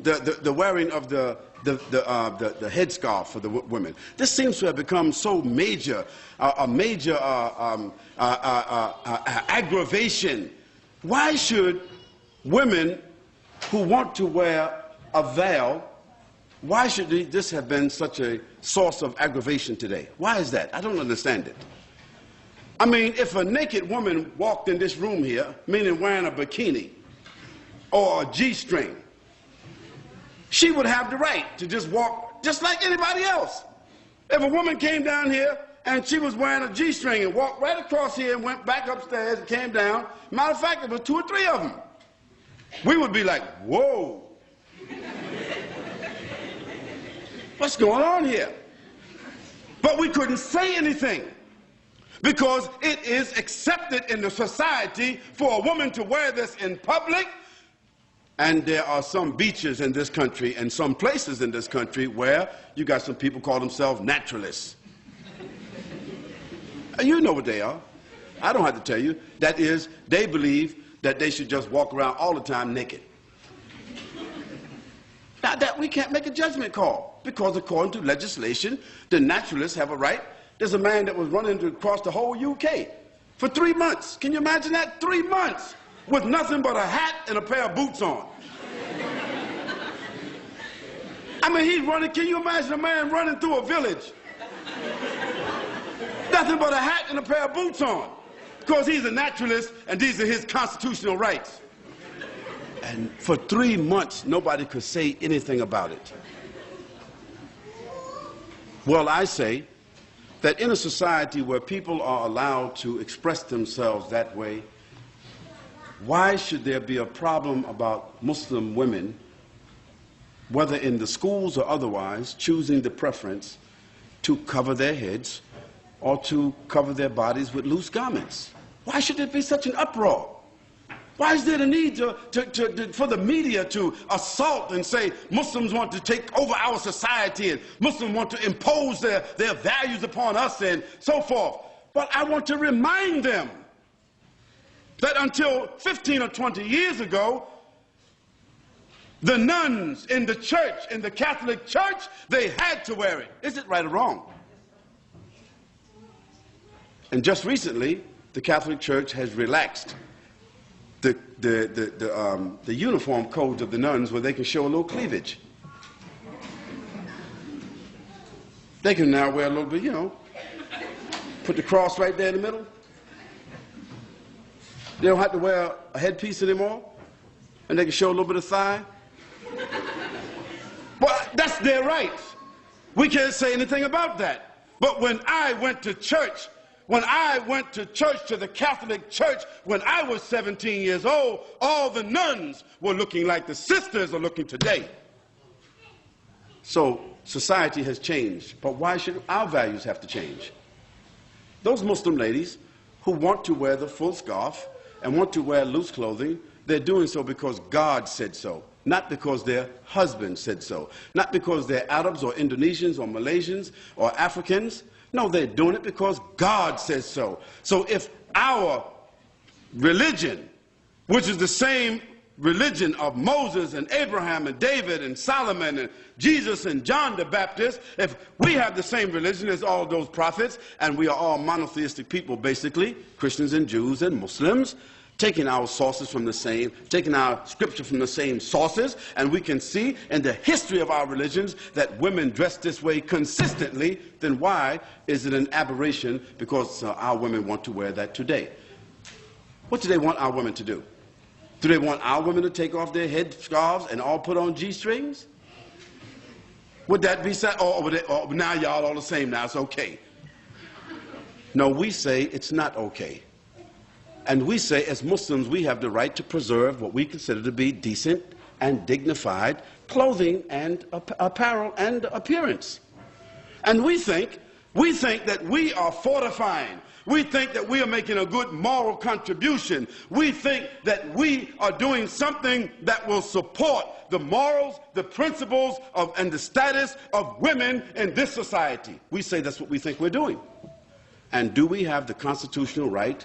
the wearing of the headscarf for the women. This seems to have become so major, a major aggravation. Why should women who want to wear a veil, why should this have been such a source of aggravation today? Why is that? I don't understand it. I mean, if a naked woman walked in this room here, meaning wearing a bikini or a G-string, she would have the right to just walk just like anybody else. If a woman came down here and she was wearing a G-string and walked right across here and went back upstairs and came down, matter of fact, there were 2 or 3 of them, we would be like, whoa. What's going on here? But we couldn't say anything because it is accepted in the society for a woman to wear this in public. And there are some beaches in this country and some places in this country where you got some people call themselves naturalists. You know what they are. I don't have to tell you. That is, they believe that they should just walk around all the time naked. Now that we can't make a judgment call because according to legislation, the naturalists have a right. There's a man that was running across the whole UK for 3 months. Can you imagine that? 3 months with nothing but a hat and a pair of boots on. I mean, he's running. Can you imagine a man running through a village? Nothing but a hat and a pair of boots on. Because he's a naturalist and these are his constitutional rights. And for 3 months, nobody could say anything about it. Well, I say that in a society where people are allowed to express themselves that way, why should there be a problem about Muslim women, whether in the schools or otherwise, choosing the preference to cover their heads or to cover their bodies with loose garments? Why should there be such an uproar? Why is there the need for the media to assault and say Muslims want to take over our society and Muslims want to impose their values upon us and so forth? But I want to remind them that until 15 or 20 years ago, the nuns in the church, in the Catholic Church, they had to wear it. Is it right or wrong? And just recently, the Catholic Church has relaxed the uniform codes of the nuns where they can show a little cleavage. They can now wear a little bit, you know, put the cross right there in the middle. They don't have to wear a headpiece anymore, and they can show a little bit of thigh. Well, that's their right. We can't say anything about that. But when I went to church, to the Catholic Church, when I was 17 years old, all the nuns were looking like the sisters are looking today. So society has changed, but why should our values have to change? Those Muslim ladies who want to wear the full scarf and want to wear loose clothing, they're doing so because God said so, not because their husband said so, not because they're Arabs or Indonesians or Malaysians or Africans. No, they're doing it because God says so. So if our religion, which is the same religion of Moses and Abraham and David and Solomon and Jesus and John the Baptist, if we have the same religion as all those prophets, and we are all monotheistic people basically, Christians and Jews and Muslims, taking our sources from the same, taking our scripture from the same sources, and we can see in the history of our religions that women dress this way consistently, then why is it an aberration because our women want to wear that today? What do they want our women to do? Do they want our women to take off their head scarves and all put on G-strings? Would that be said? Or now y'all all the same now, it's okay. No, we say it's not okay. And we say, as Muslims, we have the right to preserve what we consider to be decent and dignified clothing and apparel and appearance. And we think that we are fortifying. We think that we are making a good moral contribution. We think that we are doing something that will support the morals, the principles and the status of women in this society. We say that's what we think we're doing. And do we have the constitutional right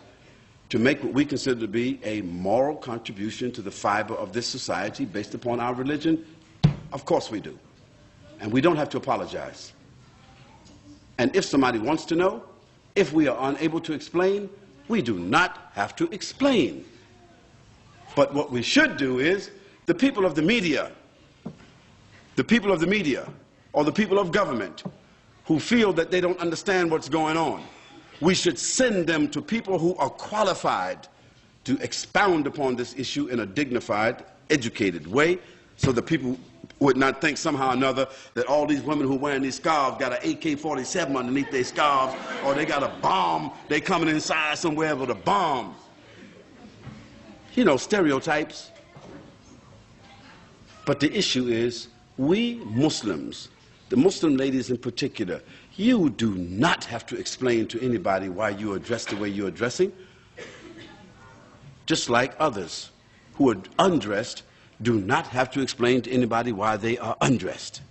to make what we consider to be a moral contribution to the fiber of this society based upon our religion? Of course we do. And we don't have to apologize. And if somebody wants to know, if we are unable to explain, we do not have to explain. But what we should do is, the people of the media, or the people of government who feel that they don't understand what's going on, we should send them to people who are qualified to expound upon this issue in a dignified, educated way, so that people would not think somehow or another that all these women who are wearing these scarves got an AK-47 underneath their scarves, or they got a bomb, they coming inside somewhere with a bomb. You know, stereotypes. But the issue is, we Muslims, the Muslim ladies in particular, you do not have to explain to anybody why you are dressed the way you are dressing. Just like others who are undressed do not have to explain to anybody why they are undressed.